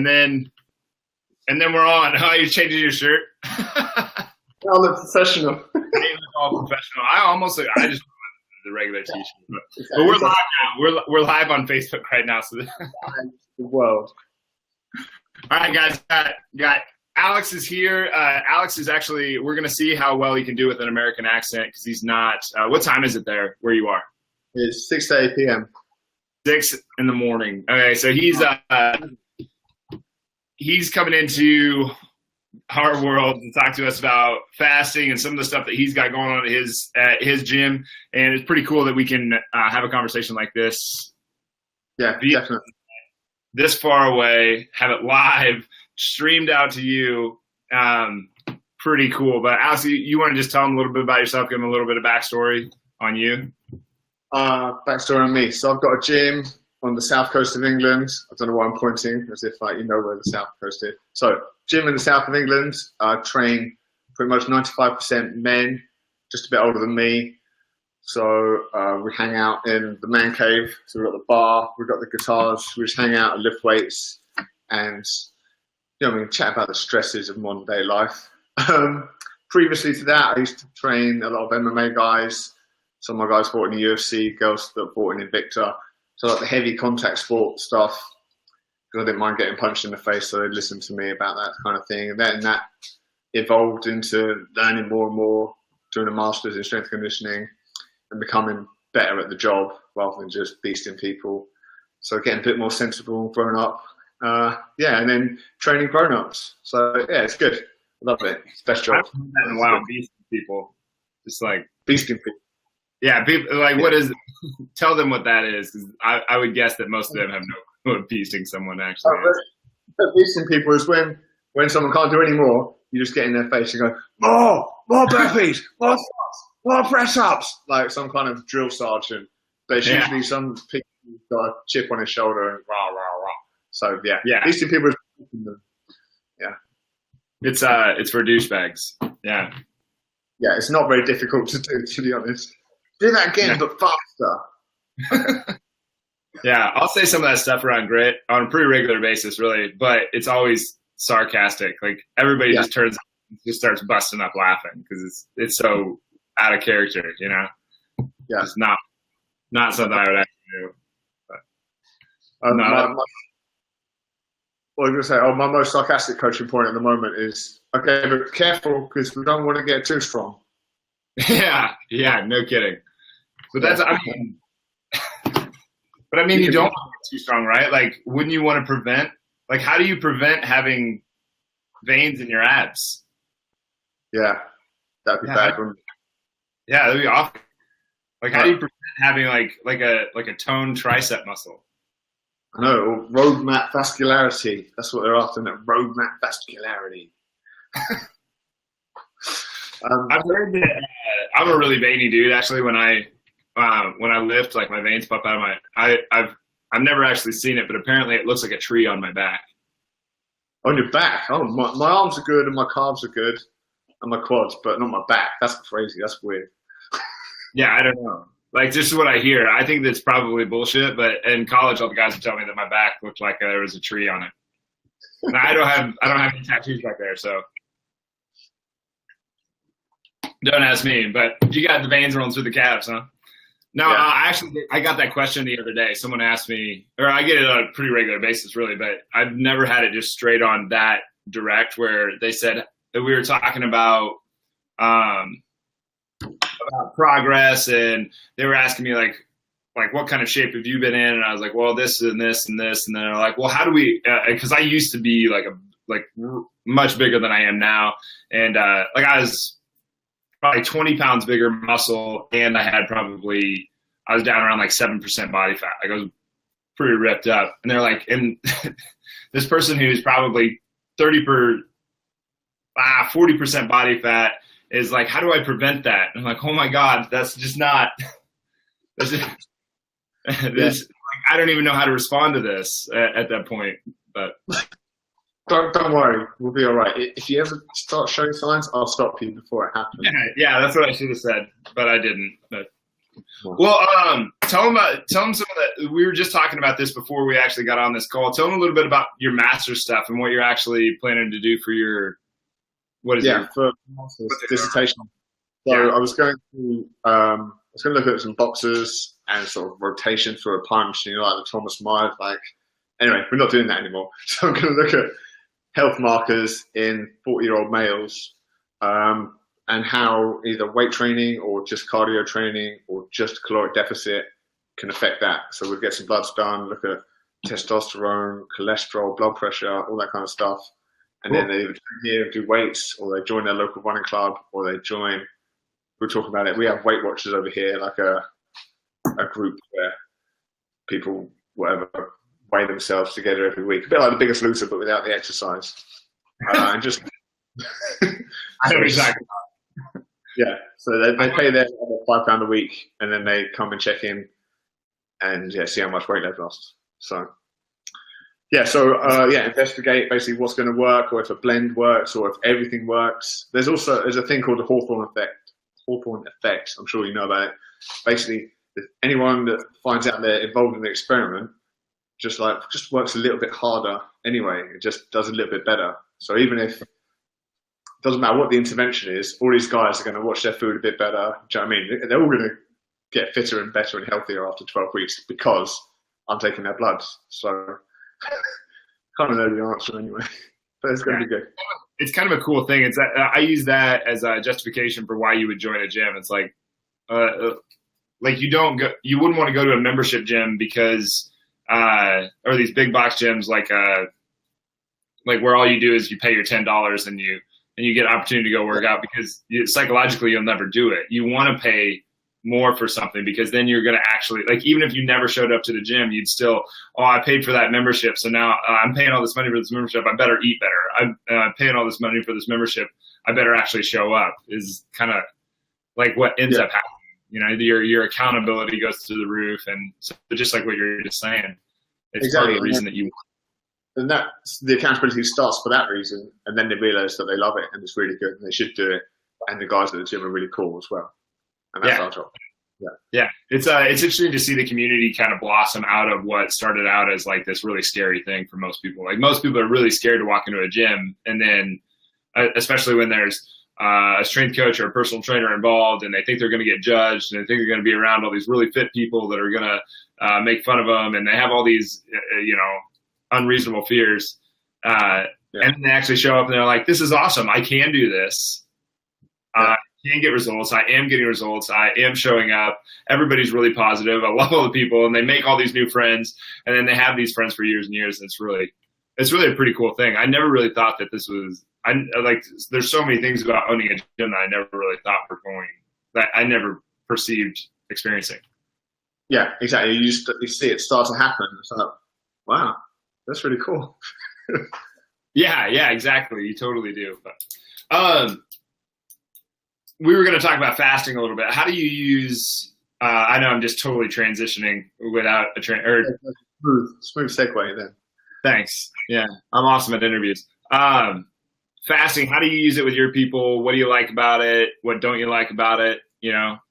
and then we're on. Oh, you're changing your shirt. I look professional. You look all professional. I just the regular t-shirt, but we're live now. We're live on Facebook right now. So the world. All right, guys. Got Alex is here. Alex is actually. We're gonna see how well he can do with an American accent because he's not. What time is it there where you are? It's 6:30 p.m. 6 in the morning. Okay, so he's coming into our world to talk to us about fasting and some of the stuff that he's got going on at his gym. And it's pretty cool that we can have a conversation like this. Yeah, definitely. This far away, have it live, streamed out to you. Pretty cool. But Alex, you want to just tell him a little bit about yourself, give him a little bit of backstory on you? Backstory on me. So I've got a gym on the south coast of England. I don't know why I'm pointing, as if you know where the south coast is. So gym in the south of England. Train pretty much 95% men, just a bit older than me. So we hang out in the man cave. So we've got the bar, we've got the guitars. We just hang out and lift weights, and we can chat about the stresses of modern day life. Previously to that, I used to train a lot of MMA guys. Some of my guys fought in the UFC, girls that fought in Invicta. So like the heavy contact sport stuff, because I didn't mind getting punched in the face, so they'd listen to me about that kind of thing. And then that evolved into learning more and more, doing a master's in strength conditioning and becoming better at the job rather than just beasting people. So getting a bit more sensible and grown up. And then training grown-ups. So yeah, it's good. I love it. It's the best job. Wow, beasting people. Just like beasting people. Yeah, people like what is? Tell them what that is. 'Cause I would guess that most of them have no clue what beasting someone actually is. Beasting people is when someone can't do any more, you just get in their face and go, more burpees, more press ups, like some kind of drill sergeant. But it's usually some people who's got a chip on his shoulder and rah rah rah. So yeah. Beasting people is It's for douchebags. Yeah. Yeah, it's not very difficult to do, to be honest. Do that again, but faster. Okay. Yeah, I'll say some of that stuff around grit on a pretty regular basis, really, but it's always sarcastic. Like everybody just starts busting up laughing because it's so out of character, you know. Yeah, it's not something I would actually do. But, what was I going to say? My most sarcastic coaching point at the moment is okay, but careful because we don't want to get too strong. Yeah, no kidding. But that's, you don't want to get too strong, right? Like, wouldn't you want to prevent? Like, how do you prevent having veins in your abs? Yeah, that'd be bad. Yeah, that'd be awful. Like, how do you prevent having like a toned tricep muscle? I know, or road map vascularity. That's what they're after, road map vascularity. I've heard that I'm a really veiny dude. Actually, when I lift, like my veins pop out of my. I've never actually seen it, but apparently it looks like a tree on my back. On your back? Oh, my arms are good and my calves are good, and my quads, but not my back. That's crazy. That's weird. Yeah, I don't know. Like, this is what I hear. I think that's probably bullshit, but in college, all the guys would tell me that my back looked like there was a tree on it. And I don't have any tattoos back there, so don't ask me. But you got the veins rolling through the calves, huh? No, I got that question the other day. Someone asked me, or I get it on a pretty regular basis, really, but I've never had it just straight on that direct where they said that we were talking about progress, and they were asking me like what kind of shape have you been in, and I was like, well, this and this and this, and then they're like, well, how do we? Because I used to be like much bigger than I am now, and like I was probably 20 pounds bigger muscle, and I was down around like 7% body fat. Like I was pretty ripped up, and they're like, and this person who's probably 40% body fat is like, how do I prevent that? And I'm like, oh my God, that's just not, that's just, this, like, I don't even know how to respond to this at that point, but. Don't worry, we'll be all right. If you ever start showing signs, I'll stop you before it happens. Yeah, that's what I should have said, but I didn't. But Well, tell them some of that. We were just talking about this before we actually got on this call. Tell them a little bit about your master's stuff and what you're actually planning to do for your, what is it? For master's dissertation. So I was going to look at some boxes and sort of rotation for a punch, like the Thomas Myers. Anyway, we're not doing that anymore. So I'm going to look at health markers in 40-year-old males, and how either weight training or just cardio training or just caloric deficit can affect that. So we'll get some bloods done, look at testosterone, cholesterol, blood pressure, all that kind of stuff. And then they either here do weights, or they join their local running club, or they join. We'll talk about it. We have Weight Watchers over here, like a group where people, whatever, weigh themselves together every week. A bit like The Biggest Loser, but without the exercise. And just. I know exactly. Yeah, so they pay their £5 a week, and then they come and check in, and see how much weight they've lost. So, investigate basically what's going to work, or if a blend works, or if everything works. There's a thing called the Hawthorne effect. Hawthorne effect. I'm sure you know about it. Basically, anyone that finds out they're involved in the experiment just works a little bit harder anyway. It just does a little bit better. So even if doesn't matter what the intervention is, all these guys are going to watch their food a bit better. Do you know what I mean? They're all going to get fitter and better and healthier after 12 weeks because I'm taking their blood. So kind of know the answer anyway, but it's going to be good. It's kind of a cool thing. It's that I use that as a justification for why you would join a gym. It's like you wouldn't want to go to a membership gym because, or these big box gyms like where all you do is you pay your $10 and you get an opportunity to go work out, because psychologically you'll never do it. You want to pay more for something, because then you're going to actually, even if you never showed up to the gym, you'd still, I paid for that membership, so now I'm paying all this money for this membership, I better eat better. I'm paying all this money for this membership, I better actually show up, is kind of like what ends up happening. Your accountability goes through the roof, and so just like what you're just saying, it's exactly part of the reason that you. And the accountability starts for that reason, and then they realise that they love it and it's really good and they should do it. And the guys at the gym are really cool as well. And that's our job. Yeah. It's interesting to see the community kind of blossom out of what started out as like this really scary thing for most people. Like most people are really scared to walk into a gym, and then especially when there's a strength coach or a personal trainer involved, and they think they're going to get judged, and they think they're going to be around all these really fit people that are going to make fun of them, and they have all these, unreasonable fears. And then they actually show up and they're like, this is awesome. I can do this. I can get results. I am getting results. I am showing up. Everybody's really positive. I love all the people, and they make all these new friends, and then they have these friends for years and years. And it's really a pretty cool thing. I never really thought that this was, there's so many things about owning a gym that I never really thought were going, that I never perceived experiencing. Yeah, exactly. You see it start to happen. It's like, wow, that's really cool. Yeah, exactly. You totally do. But we were going to talk about fasting a little bit. How do you use? I know I'm just totally transitioning without a smooth segue then. Thanks. Yeah, I'm awesome at interviews. Fasting. How do you use it with your people? What do you like about it? What don't you like about it?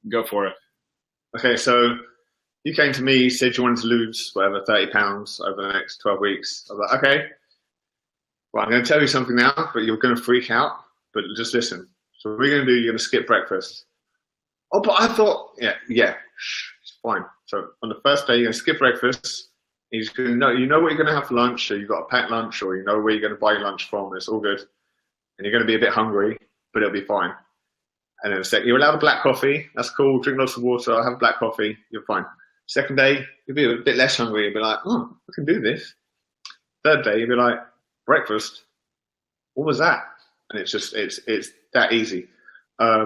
Go for it. Okay, so you came to me, said you wanted to lose 30 pounds over the next 12 weeks. I was like, okay, well, I'm going to tell you something now, but you're going to freak out, but just listen. So what we're going to do, you're going to skip breakfast. Oh, but I thought, it's fine. So on the first day, you're going to skip breakfast. He's going to know, what you're going to have for lunch, so you've got a packed lunch, or you know where you're going to buy your lunch from. It's all good. And you're going to be a bit hungry, but it'll be fine. And then you're allowed a black coffee. That's cool. Drink lots of water. Have a black coffee. You're fine. Second day, you'll be a bit less hungry. You'll be like, oh, I can do this. Third day, you'll be like, breakfast? What was that? And it's that easy. How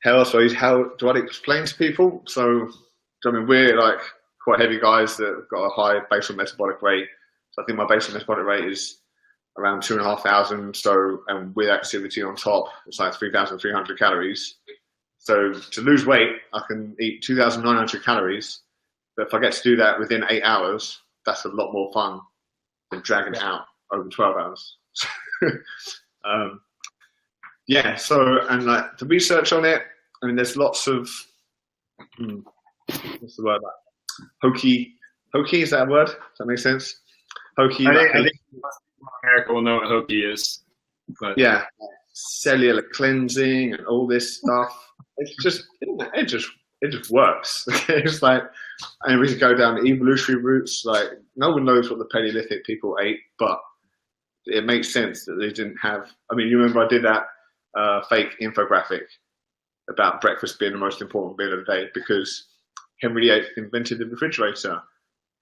do I explain to people? So, we're like quite heavy guys that have got a high basal metabolic rate. So I think my basal metabolic rate is around 2,500. So, and with activity on top, it's like 3,300 calories. So to lose weight, I can eat 2,900 calories. But if I get to do that within 8 hours, that's a lot more fun than dragging it out over 12 hours. So, and like the research on it, there's lots of what's the word like? Hokey, is that a word? Does that make sense? Hokey. I think America will know what hokey is. But yeah, cellular cleansing and all this stuff. It's just it just works. It's like, and we could go down the evolutionary routes. Like, no one knows what the Paleolithic people ate, but it makes sense that they didn't have. I mean, you remember I did that fake infographic about breakfast being the most important meal of the day because Henry VIII invented the refrigerator,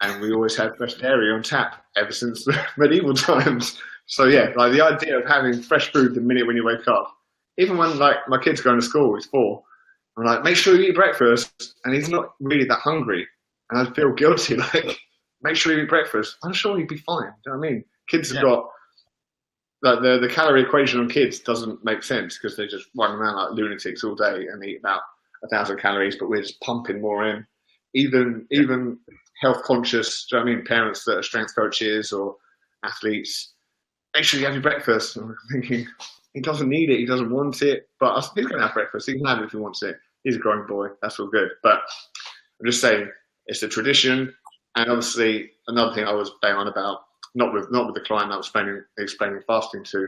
and we always had fresh dairy on tap ever since the medieval times. So yeah, like the idea of having fresh food the minute when you wake up, even when like my kid's going to school, he's 4, I'm like, make sure you eat breakfast, and he's not really that hungry, and I feel guilty, like, make sure you eat breakfast. I'm sure he'd be fine. Do you know what I mean? Kids have got, like, the calorie equation on kids doesn't make sense because they just run around like lunatics all day and eat about 1,000 calories, but we're just pumping more in. Even health conscious, do you know what I mean, parents that are strength coaches or athletes, make sure you have your breakfast. And I'm thinking, he doesn't need it, he doesn't want it, but he's going to have breakfast. He can have it if he wants it. He's a growing boy, that's all good. But I'm just saying, it's a tradition. And obviously, another thing I was bang on about, not with the client I was explaining fasting to,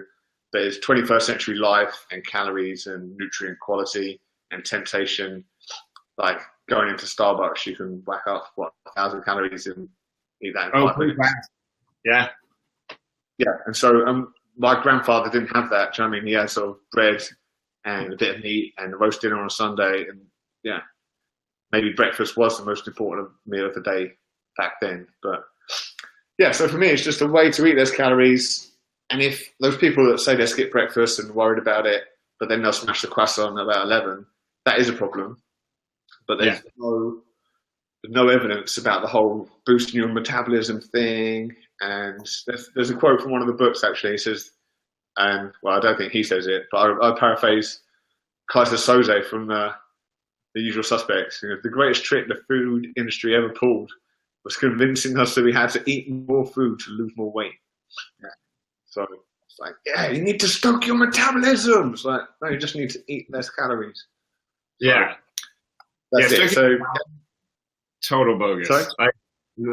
but is 21st century life and calories and nutrient quality and temptation. Like going into Starbucks, you can whack up 1,000 calories and eat that in 5 minutes. Yeah. Yeah, and so my grandfather didn't have that. Do you know what I mean? He had sort of bread and a bit of meat and a roast dinner on a Sunday, and yeah, maybe breakfast was the most important meal of the day back then. But yeah, so for me, it's just a way to eat those calories. And if those people that say they skip breakfast and worried about it, but then they'll smash the croissant about 11, that is a problem. But there's no evidence about the whole boosting your metabolism thing. And there's a quote from one of the books, actually. He says, and well, I don't think he says it, but I paraphrase Kaiser Soze from The Usual Suspects. You know, the greatest trick the food industry ever pulled was convincing us that we had to eat more food to lose more weight. Yeah. So it's like, yeah, you need to stoke your metabolism. It's like, no, you just need to eat less calories. Yeah. That's it. So total bogus. Sorry? Like,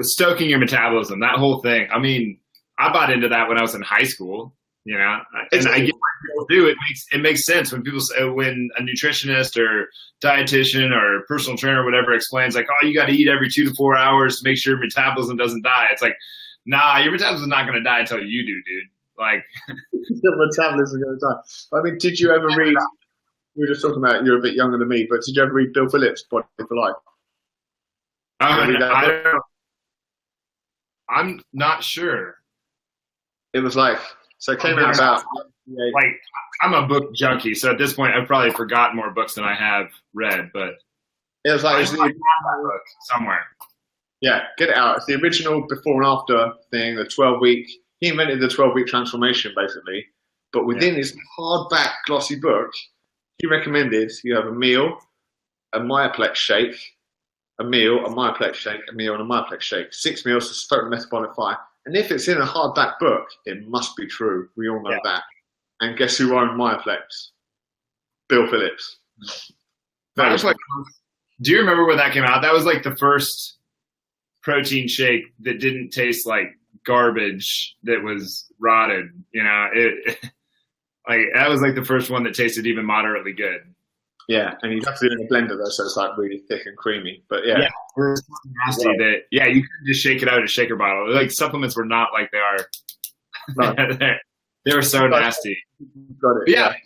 stoking your metabolism, that whole thing. I mean, I bought into that when I was in high school, you know, and I get why people do it. It makes sense when people say, when a nutritionist or dietitian or personal trainer or whatever explains like, oh, you got to eat every 2 to 4 hours to make sure your metabolism doesn't die. It's like, nah, your metabolism is not going to die until you do, dude. Like, your metabolism is going to die. I mean, did you ever read? We were just talking about you're a bit younger than me, but did you ever read Bill Phillips' Body for Life? I'm not sure. It was like, so it came out about. Like, I'm a book junkie, so at this point, I've probably forgotten more books than I have read. But it was like, I have that book somewhere. Yeah, get it out. It's the original before and after thing. The 12-week. He invented the 12-week transformation, basically. But within his hardback, glossy book, he recommended you have a meal, a Myoplex shake, a meal, a Myoplex shake, a meal, and a Myoplex shake. 6 meals to stoke the metabolic fire. And if it's in a hardback book, it must be true. We all know that. And guess who owned Myoplex? Bill Phillips. That was like, do you remember when that came out? That was like the first protein shake that didn't taste like garbage that was rotted. You know, like that was like the first one that tasted even moderately good. Yeah, and you have to do it in a blender though, so it's like really thick and creamy. But yeah, it's nasty that you couldn't just shake it out of a shaker bottle. Like supplements were not like they are. No. They were so nasty. Got it. But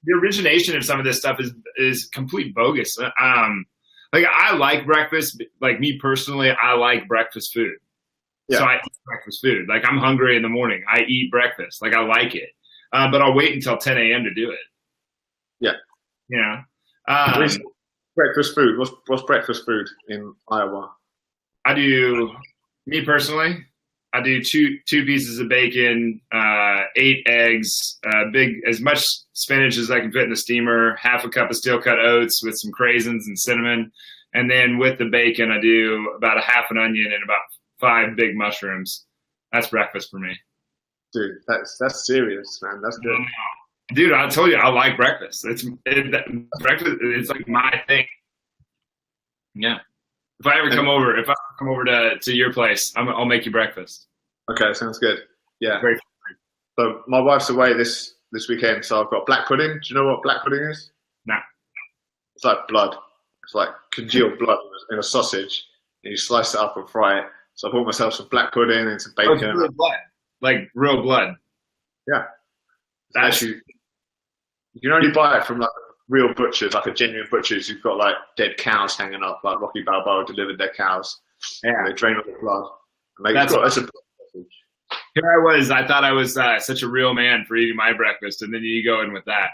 the origination of some of this stuff is complete bogus. Like I like breakfast. Like me personally, I like breakfast food. Yeah. So I eat breakfast food. Like I'm hungry in the morning, I eat breakfast. Like I like it, but I'll wait until 10 a.m. to do it. Yeah. You know. Breakfast food. What's breakfast food in Iowa? Me personally, I do two pieces of bacon, 8 eggs, as much spinach as I can fit in the steamer, half a cup of steel cut oats with some craisins and cinnamon, and then with the bacon, I do about a half an onion and about 5 big mushrooms. That's breakfast for me. Dude, that's serious, man. That's good. Dude, I told you I like breakfast. Breakfast. It's like my thing. Yeah. If I ever come over to your place, I'll make you breakfast. Okay, sounds good. Yeah. Very. So my wife's away this weekend, so I've got black pudding. Do you know what black pudding is? No. It's like blood. It's like congealed blood in a sausage, and you slice it up and fry it. So I bought myself some black pudding and some bacon. It's real blood. Like real blood. Yeah. That's you can only buy it from like real butchers, like a genuine butchers who've got like dead cows hanging up, like Rocky Balboa delivered their cows. Yeah. They drain all the blood. That's a here I was. I thought I was such a real man for eating my breakfast, and then you go in with that.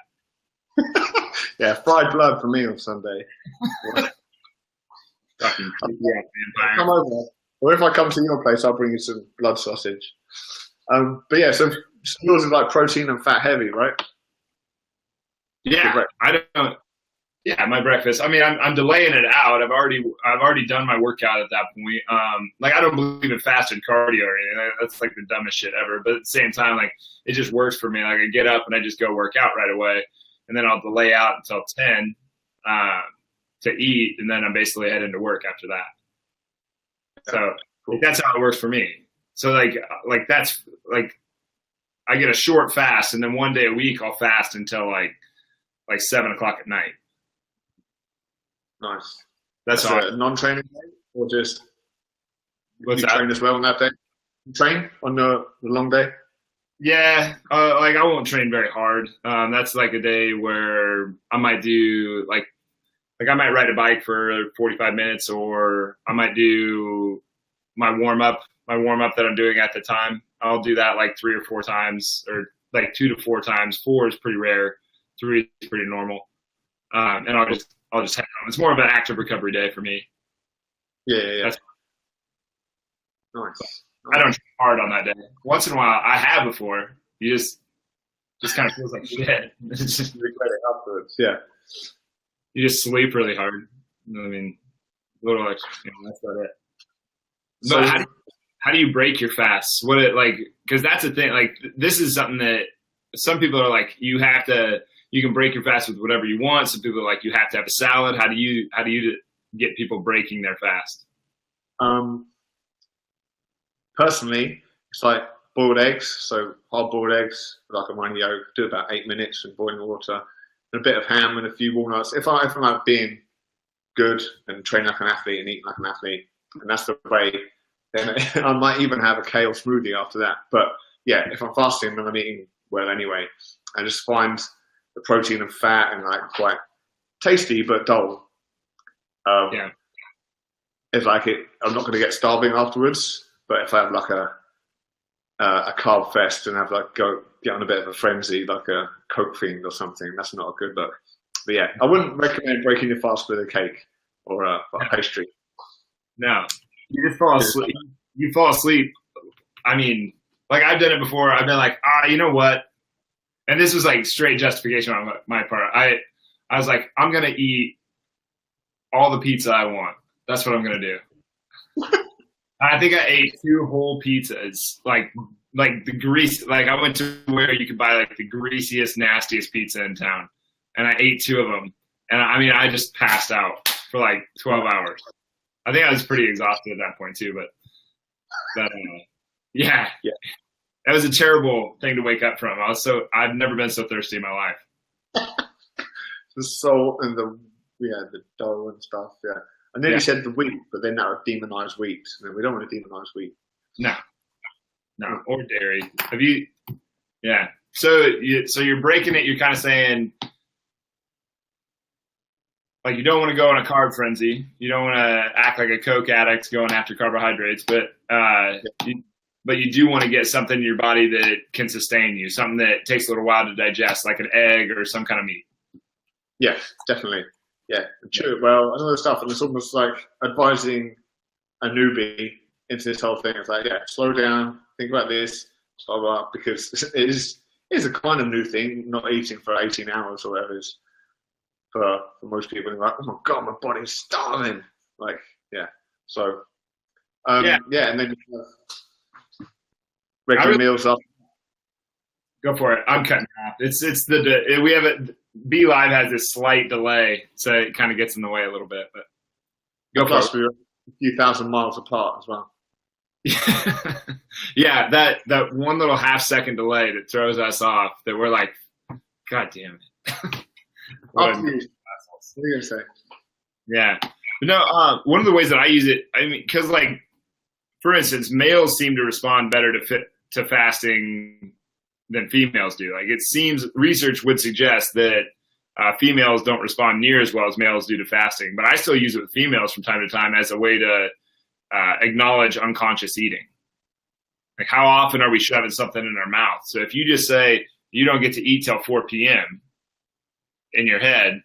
Yeah, fried blood for me on Sunday. Fucking come over, or if I come to your place, I'll bring you some blood sausage. But yeah, so yours is like protein and fat heavy, right? Yeah, I don't. Yeah, my breakfast. I mean, I'm delaying it out. I've already done my workout at that point. Like I don't believe in fasted cardio or anything. That's like the dumbest shit ever. But at the same time, like it just works for me. Like I get up and I just go work out right away, and then I'll delay out until 10 to eat, and then I'm basically heading to work after that. So cool. That's how it works for me. So like that's like I get a short fast, and then one day a week I'll fast until like 7:00 at night. Nice. That's all. A non-training day, or just What's you that? train as well on that day? You train on the long day? Yeah, like I won't train very hard. That's like a day where I might do like I might ride a bike for 45 minutes, or I might do my warm up that I'm doing at the time. I'll do that like 3 or 4 times, or like 2 to 4 times. 4 is pretty rare. 3 is pretty normal. And I'll just head home. It's more of an active recovery day for me. Yeah. Nice. I don't train hard on that day. Once in a while, I have before. You just kind of feels like shit. Just regret it afterwards. Yeah. You just sleep really hard. I mean, a little extra. That's about it. But how do you break your fasts? Because that's the thing. Like this is something that some people are like, you can break your fast with whatever you want. Some people are like, you have to have a salad. How do you get people breaking their fast? Personally, it's like boiled eggs. So hard boiled eggs, like a runny yolk, do about 8 minutes in boiling water, and a bit of ham and a few walnuts. If I'm like being good and train like an athlete and eat like an athlete, and that's the way, then I might even have a kale smoothie after that. But yeah, if I'm fasting, then I'm eating well anyway. I just find the protein and fat and like quite tasty but dull. Yeah. It's like I'm not going to get starving afterwards. But if I have like a carb fest and have like get on a bit of a frenzy, like a Coke fiend or something, that's not a good look. But yeah, I wouldn't recommend breaking your fast with a cake or a pastry. No, you just fall asleep. You fall asleep. I mean, like I've done it before. I've been like, you know what? And this was like straight justification on my part. I was like, I'm gonna eat all the pizza I want. That's what I'm gonna do. I think I ate 2 whole pizzas, like the grease. Like I went to where you could buy like the greasiest, nastiest pizza in town, and I ate 2 of them. And I mean, I just passed out for like 12 hours. I think I was pretty exhausted at that point too. But yeah, that was a terrible thing to wake up from. I've never been so thirsty in my life. The salt and the dough and stuff. Yeah. I nearly said the wheat, but then that would demonize wheat. And we don't want to demonize wheat. No, or dairy. Have you? Yeah. So you're breaking it. You're kind of saying, like, you don't want to go on a carb frenzy. You don't want to act like a Coke addict going after carbohydrates, but you do want to get something in your body that can sustain you, something that takes a little while to digest, like an egg or some kind of meat. Yeah, definitely. Yeah, chew it well, and all this stuff. And it's almost like advising a newbie into this whole thing. It's like, slow down, think about this, blah, blah, because it is a kind of new thing, not eating for 18 hours or whatever it is for most people. They're like, oh my God, my body's starving. Like, yeah. So, and then regular meals up. Go for it. I'm cutting off. We have B Live has this slight delay, so it kind of gets in the way a little bit. But go for it. a few thousand miles apart as well. Yeah, that one little half-second delay that throws us off. That we're like, God damn it. Up to you. What are you gonna say? Yeah. But no, one of the ways that I use it, I mean, because like, for instance, males seem to respond better to fasting than females do. Like, it seems research would suggest that females don't respond near as well as males do to fasting. But I still use it with females from time to time as a way to acknowledge unconscious eating. Like, how often are we shoving something in our mouth? So if you just say you don't get to eat till 4 p.m. in your head,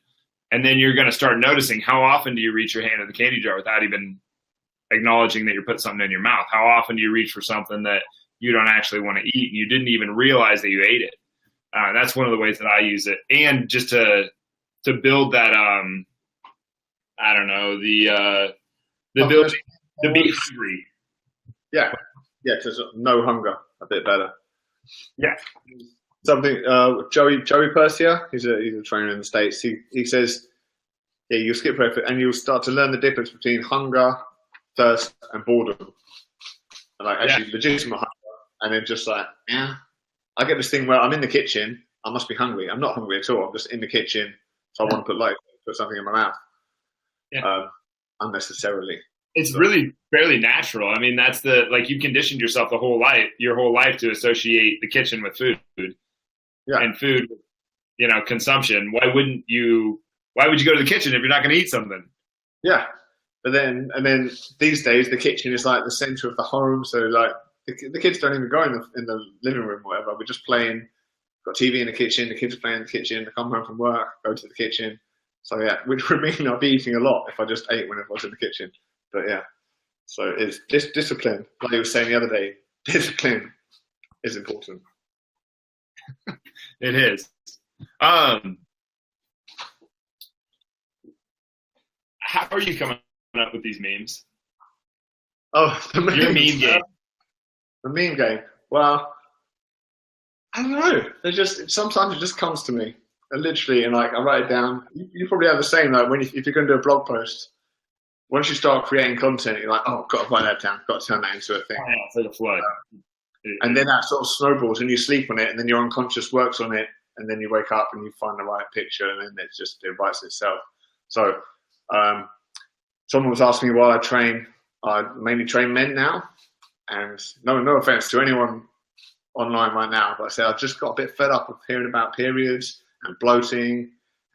and then you're going to start noticing how often do you reach your hand in the candy jar without even acknowledging that you're putting something in your mouth? How often do you reach for something that you don't actually want to eat and you didn't even realize that you ate it? That's one of the ways that I use it. And just to build that, I don't know, the ability to be hungry. Yeah. Yeah, because no hunger, a bit better. Yeah. Something, Joey Persia, he's a trainer in the States. He says, yeah, you skip breakfast and you'll start to learn the difference between hunger, thirst, and boredom. Like, actually, legitimate hunger. And then just like, yeah, I get this thing where I'm in the kitchen, I must be hungry. I'm not hungry at all. I'm just in the kitchen, so I want to put something in my mouth. Yeah. Unnecessarily. It's really fairly natural. I mean, that's you conditioned yourself your whole life to associate the kitchen with food. Yeah. And food, consumption. Why would you go to the kitchen if you're not going to eat something? Yeah. And then these days, the kitchen is like the center of the home. So like the kids don't even go in the living room or whatever. We're just playing, got TV in the kitchen. The kids are playing in the kitchen. They come home from work, go to the kitchen. So yeah, which would mean I'd be eating a lot if I just ate whenever I was in the kitchen. But yeah, so it's discipline. Like you were saying the other day, discipline is important. It is. How are you coming up with these memes? Oh, the memes. Your meme game. The meme game. Well, I don't know. Sometimes it just comes to me, and literally, and like I write it down. You probably have the same. Like if you're going to do a blog post, once you start creating content, you're like, oh, I've got to write that down. I've got to turn that into a thing. Oh, yeah, it's like a flood. And then that sort of snowballs, and you sleep on it, and then your unconscious works on it, and then you wake up and you find the right picture, and then it writes itself. So, someone was asking me why I train. I mainly train men now, and no offense to anyone online right now, but I say I've just got a bit fed up of hearing about periods and bloating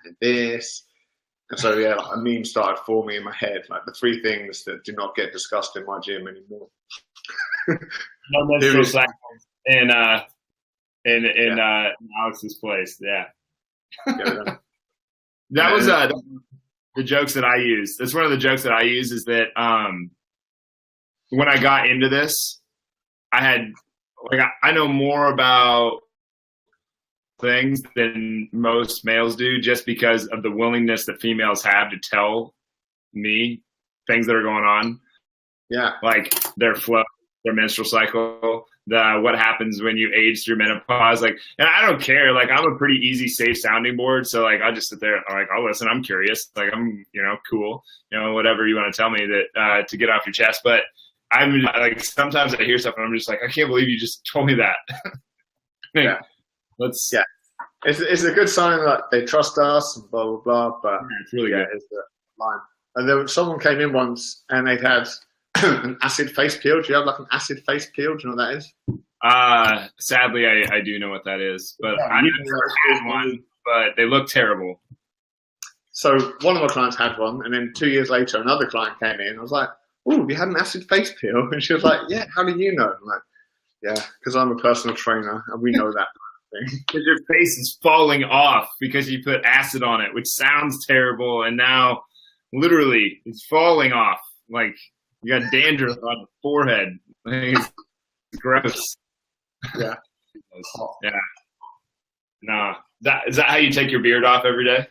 and this. And so, yeah, like a meme started forming in my head, like the 3 things that do not get discussed in my gym anymore. No menstrual cycle in Alex's place. Yeah. That was the jokes that I use. That's one of the jokes that I use is that when I got into this, I know more about things than most males do just because of the willingness that females have to tell me things that are going on. Yeah. Like their flow, their menstrual cycle, what happens when you age through menopause. Like, and I don't care. Like, I'm a pretty easy, safe sounding board. So like, I'll just sit there. Like, I'll listen. I'm curious. Like, I'm, cool. Whatever you want to tell me that to get off your chest. But I'm like, sometimes I hear stuff and I'm just like, I can't believe you just told me that. Yeah. Yeah. It's a good sign that they trust us and blah, blah, blah. But yeah, it's really good. It's the line. And then someone came in once and they'd had an acid face peel. Do you have like an acid face peel? Do you know what that is? Sadly, I do know what that is, but I never had one. But they look terrible. So one of my clients had one, and then 2 years later, another client came in. I was like, "Oh, you had an acid face peel?" And she was like, "Yeah. How do you know?" I'm like, "Yeah, because I'm a personal trainer, and we know that." Because your face is falling off because you put acid on it, which sounds terrible, and now literally it's falling off. Like you got dandruff on the forehead. It's gross. Yeah. Yeah. No. Is that how you take your beard off every day?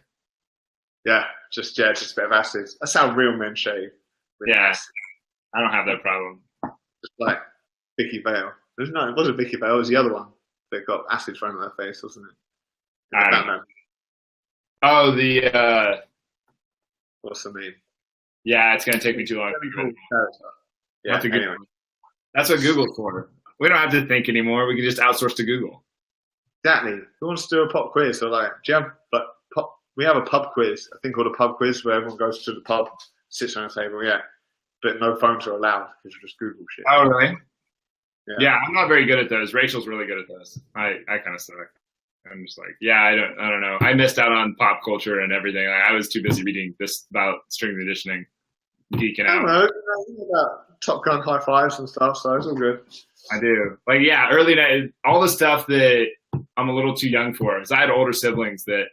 Yeah, just a bit of acid. That's how real men shave. Yeah. I don't have that problem. Just like Vicky Vale. It wasn't Vicky Vale, it was the other one. They got acid thrown on their face, wasn't it? I don't know. Oh, what's the name? Yeah, it's gonna take me too long. Very cool character. Yeah. That's a good Anyway, one. That's what Google's for. We don't have to think anymore. We can just outsource to Google. exactly. Who wants to do a pop quiz? So like, do you have like pop? We have a pub quiz. I think called a pub quiz where everyone goes to the pub, sits around a table. Yeah, but no phones are allowed because you just Google shit. Oh, really? Yeah. I'm not very good at those. Rachel's really good at those. I kind of suck. I'm just like, yeah, I don't know. I missed out on pop culture and everything. Like, I was too busy reading this about string conditioning, geeking I out. don't know. You know about Top Gun high fives and stuff, so it's all good. I do. Like, yeah, early night, all the stuff that I'm a little too young for. Because I had older siblings that,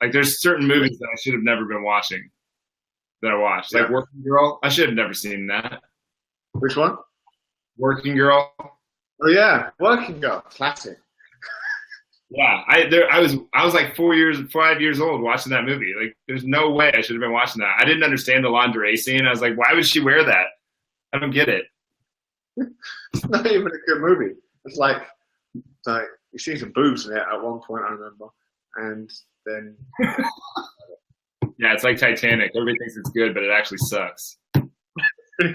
like, there's certain movies that I should have never been watching that I watched. Like Working Girl, I should have never seen that. Which one? Working Girl. Oh yeah, Working Girl, classic. Yeah, I was like 5 years old watching that movie. Like, there's no way I should have been watching that. I didn't understand the lingerie scene. I was like, why would she wear that? I don't get it. It's not even a good movie. It's like you see some boobs in it at one point, I remember, and then Yeah, it's like Titanic. Everybody thinks it's good, but it actually sucks. 3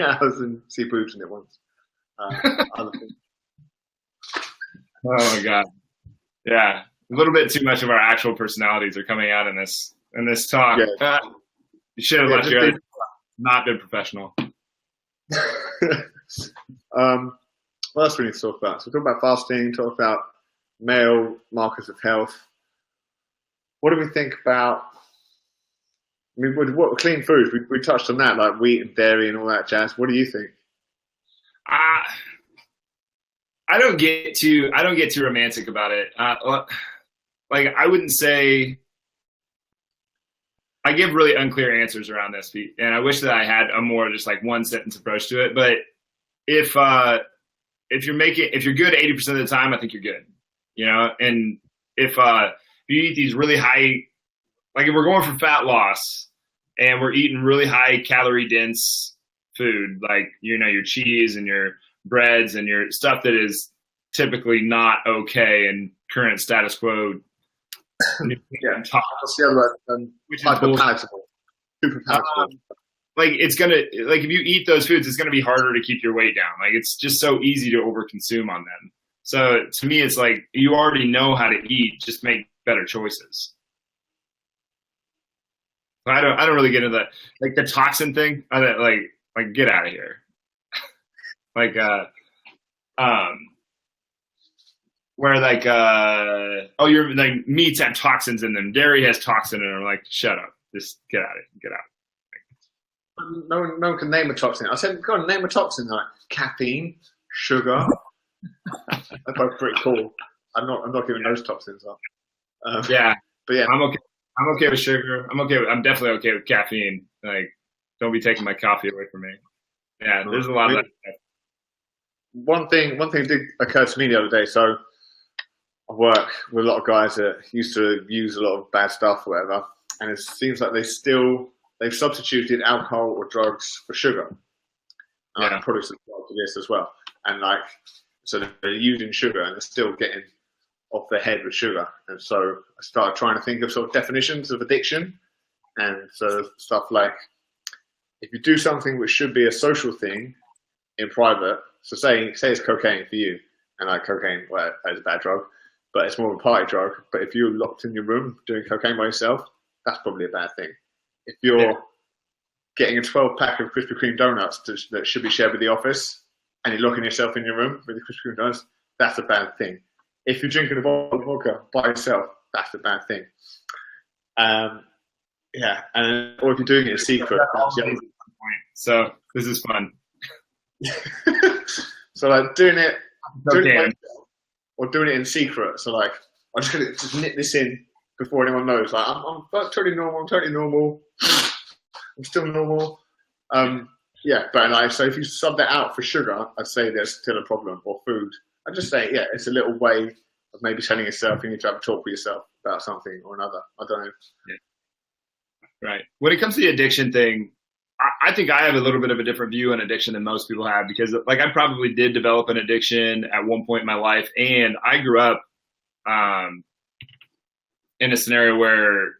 hours and see boobs in it once. Other things. Oh my god. Yeah, a little bit too much of our actual personalities are coming out in this talk. Yeah. You should have let your not been professional. What else we need to talk about? So we talk about fasting, talk about male markers of health. What do we think about? I mean, what clean foods? We touched on that, like wheat and dairy and all that jazz. What do you think? I don't get too romantic about it. Like, I wouldn't say. I give really unclear answers around this, and I wish that I had a more just like one sentence approach to it. But if you're good 80% of the time, I think you're good. You know, and if you eat these really high, like if we're going for fat loss and we're eating really high calorie dense food, like, you know, your cheese and your breads and your stuff that is typically not okay in current status quo. Yeah, what's the other word? Hyper palatable. Super palatable. Like, it's gonna, like, if you eat those foods, it's gonna be harder to keep your weight down. Like, it's just so easy to overconsume on them. So to me, it's like, you already know how to eat, just make better choices. I don't really get into that, like the toxin thing. Like get out of here. Like where like you're like, meats have toxins in them, dairy has toxin in them. Like, shut up, just get out of it, get out. No one can name a toxin. I said, go on, name a toxin, like caffeine, sugar. They're both pretty cool. I'm not giving those toxins up. Yeah, but yeah, I'm okay with sugar. I'm definitely okay with caffeine. Like, don't be taking my coffee away from me. Yeah, there's a lot of that stuff. One thing did occur to me the other day. So I work with a lot of guys that used to use a lot of bad stuff or whatever, and it seems like they've substituted alcohol or drugs for sugar. Probably subscribe to this as well. And like, so they're using sugar and they're still getting off their head with sugar. And so I started trying to think of sort of definitions of addiction. And so stuff like, if you do something which should be a social thing in private, so say it's cocaine for you, and like cocaine, well, it's a bad drug, but it's more of a party drug. But if you're locked in your room doing cocaine by yourself, that's probably a bad thing. If you're getting a 12-pack of Krispy Kreme donuts that should be shared with the office, and you're locking yourself in your room with the Krispy Kreme donuts, that's a bad thing. If you're drinking a bottle of vodka by yourself, that's a bad thing. Or if you're doing it in secret. So this is fun. So like doing it or doing it in secret. So like, I'm just gonna knit this in before anyone knows. Like, I'm totally normal. I'm still normal. But like, so if you sub that out for sugar, I'd say there's still a problem, or food. I'd just say, it's a little way of maybe telling yourself you need to have a talk with yourself about something or another. I don't know. Yeah. Right. When it comes to the addiction thing, I think I have a little bit of a different view on addiction than most people have, because like, I probably did develop an addiction at one point in my life, and I grew up in a scenario where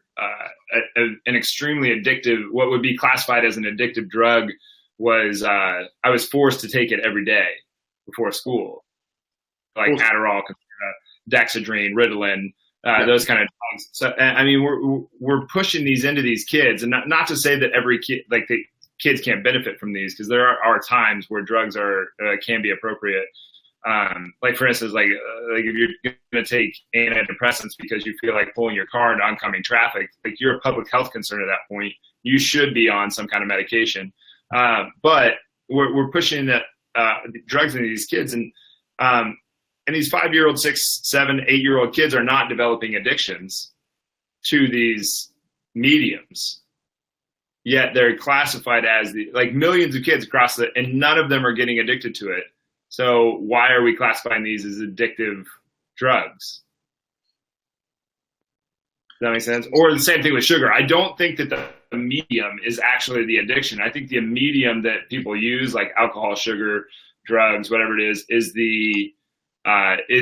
an extremely addictive, what would be classified as an addictive drug was I was forced to take it every day before school, like Adderall, Dexedrine, Ritalin, those kind of drugs. So I mean, we're pushing these into these kids, and not to say that every kid, like the kids can't benefit from these, because there are times where drugs can be appropriate. Like for instance, like if you're going to take antidepressants because you feel like pulling your car into oncoming traffic, like you're a public health concern at that point. You should be on some kind of medication. But we're pushing drugs into these kids, and these 5-year-old, 6, 7, 8-year-old kids are not developing addictions to these mediums. Yet they're classified as like millions of kids across and none of them are getting addicted to it. So why are we classifying these as addictive drugs? Does that make sense? Or the same thing with sugar. I don't think that the medium is actually the addiction. I think the medium that people use, like alcohol, sugar, drugs, whatever it is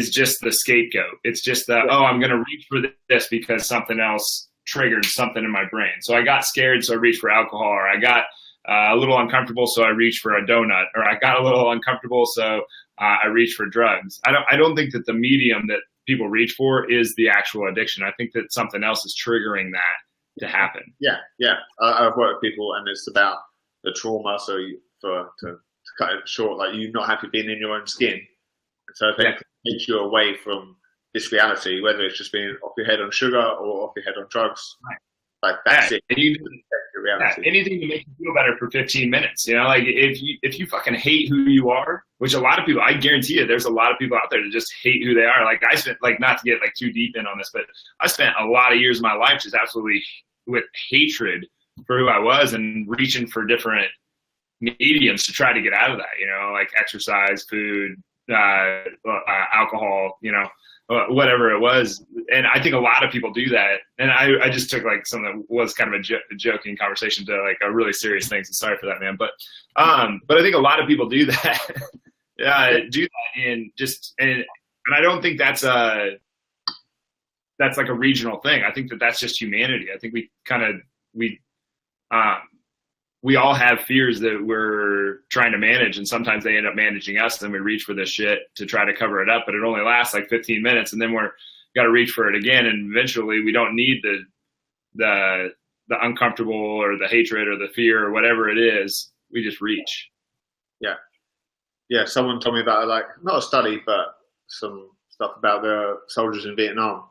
just the scapegoat. It's just I'm going to reach for this because something else triggered something in my brain. So I got scared, so I reached for alcohol, or I got a little uncomfortable, so I reached for a donut, or I got a little uncomfortable, so I reached for drugs. I don't think that the medium that people reach for is the actual addiction. I think that something else is triggering that to happen. Yeah. I've worked with people, and it's about the trauma. So to cut it short, like you're not happy being in your own skin, and so if they take you away from this reality, whether it's just being off your head on sugar or off your head on drugs, like that's it. And anything to make you feel better for 15 minutes. You know, like if you fucking hate who you are, which a lot of people, I guarantee you, there's a lot of people out there that just hate who they are. Like I spent, like, not to get like too deep in on this, but I spent a lot of years of my life just absolutely with hatred for who I was and reaching for different mediums to try to get out of that. You know, like exercise, food, alcohol, you know, whatever it was. And I think a lot of people do that. And I just took like something that was kind of a joking conversation to like a really serious thing. So sorry for that, man. But I think a lot of people do that. And I don't think that's like a regional thing. I think that that's just humanity. I think we all have fears that we're trying to manage, and sometimes they end up managing us, and we reach for this shit to try to cover it up, but it only lasts like 15 minutes, and then we're got to reach for it again, and eventually we don't need the uncomfortable or the hatred or the fear or whatever it is. We just reach. Yeah. Someone told me about, like, not a study, but some stuff about the soldiers in Vietnam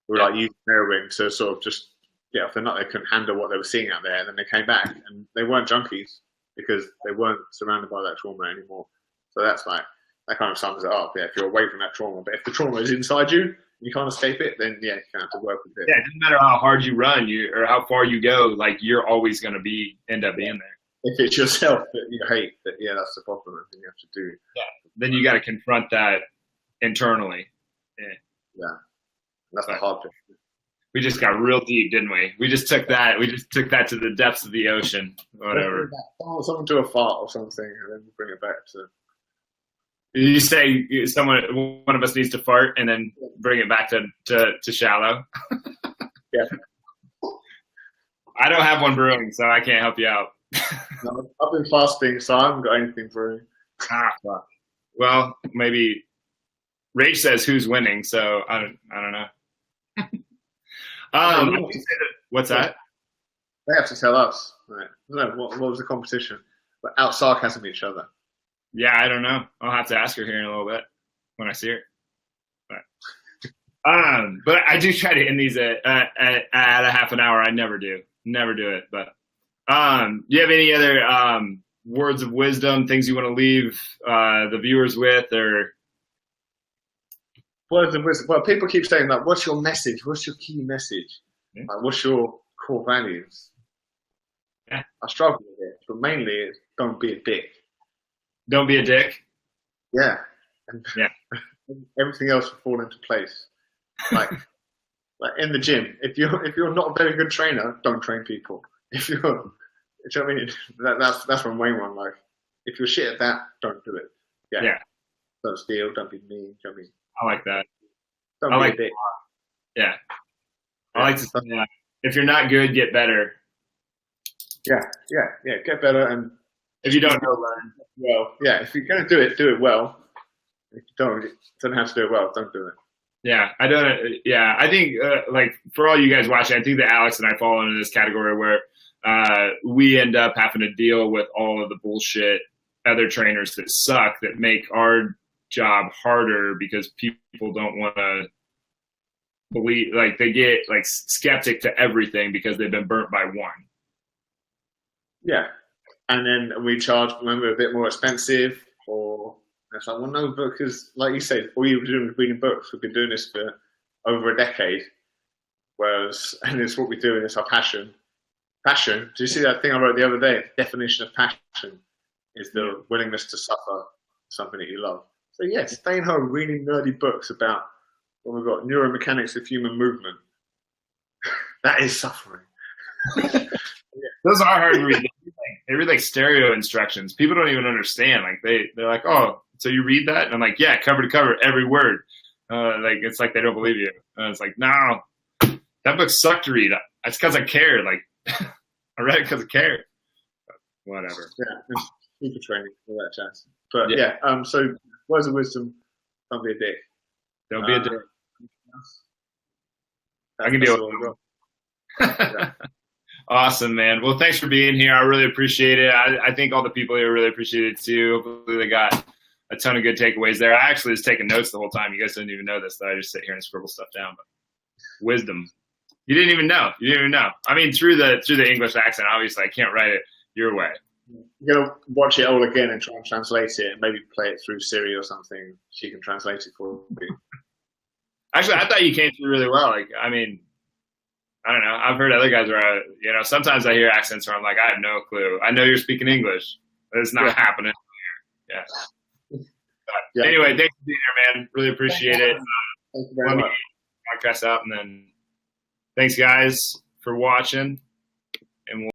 who were like using heroin to sort of just get off the nut. They couldn't handle what they were seeing out there, and then they came back, and they weren't junkies because they weren't surrounded by that trauma anymore. So that's like, that kind of sums it up. Yeah, if you're away from that trauma, but if the trauma is inside you and you can't escape it, then yeah, you have to work with it. Yeah, it doesn't matter how hard you run, or how far you go, like you're always going to end up being there. If it's yourself that you hate, that that's the problem. I think you have to do. Yeah, then you got to confront that internally. Yeah, that's the hard thing. We just got real deep, didn't we? We just took that to the depths of the ocean, whatever. Someone do a fart or something, and then bring it back to. You say one of us needs to fart, and then bring it back to shallow. Yeah. I don't have one brewing, so I can't help you out. No, I've been fasting, so I haven't got anything brewing. Well, maybe Rage says who's winning, so I don't know. What's that? They have to tell us. Right. No, what was the competition? But out sarcasm each other. Yeah, I don't know. I'll have to ask her here in a little bit when I see her. But I do try to end these at a half an hour. I never do it. But do you have any other words of wisdom, things you want to leave the viewers with, or? Words of wisdom. Well, people keep saying, like, what's your message? What's your key message? Yeah. Like, what's your core values? Yeah. I struggle with it, but mainly it's don't be a dick. Don't be a dick? Yeah. And everything else will fall into place. Like in the gym, if you're not a very good trainer, don't train people. If you're, you know what I mean? That's from Wayne one. Like, if you're shit at that, don't do it. Yeah. Don't steal. Don't be mean. You know what I mean? I like that. Don't be a dick. Yeah. I like to say that. if you're not good, get better. Yeah, get better, and If you don't know, learn. well, yeah, if you're going to do it well. If you don't have to do it well, don't do it. Yeah, I don't. Yeah, I think like for all you guys watching, I think that Alex and I fall into this category where we end up having to deal with all of the bullshit other trainers that suck that make our job harder because people don't want to believe, like they get like skeptic to everything because they've been burnt by one. Yeah, and then we charge when we're a bit more expensive, or it's like, well, no, because like you said, all you were doing was reading books. We've been doing this for over a decade, whereas, and it's what we do, and it's our passion. Passion. Do you see that thing I wrote the other day? The definition of passion is the willingness to suffer something that you love. So yeah, staying home reading nerdy books about what we've got neuromechanics of human movement. That is suffering. Those are hard to read. They read like stereo instructions. People don't even understand. Like they're like, oh, so you read that? And I'm like, yeah, cover to cover, every word. Like it's like they don't believe you. And it's like, no, that book sucked to read. It's because I cared. Like I read it because I cared. But whatever. Yeah, super training for that chance. But yeah, so words of wisdom: don't be a dick. Don't be a dick. I can deal with it. Yeah. Awesome, man. Well, thanks for being here. I really appreciate it. I think all the people here really appreciate it too. Hopefully they got a ton of good takeaways there. I actually was taking notes the whole time. You guys didn't even know this, though. I just sit here and scribble stuff down. But wisdom. You didn't even know. You didn't even know. I mean, through the English accent, obviously I can't write it your way. You're going to watch it all again and try and translate it and maybe play it through Siri or something. She can translate it for you. Actually, I thought you came through really well. Like, I mean, I don't know. I've heard other guys where, sometimes I hear accents where I'm like, I have no clue. I know you're speaking English, but it's not happening here. Yeah. Anyway, thanks for being here, man. Really appreciate it. Thank you very much. Podcast out, and then thanks, guys, for watching. And we'll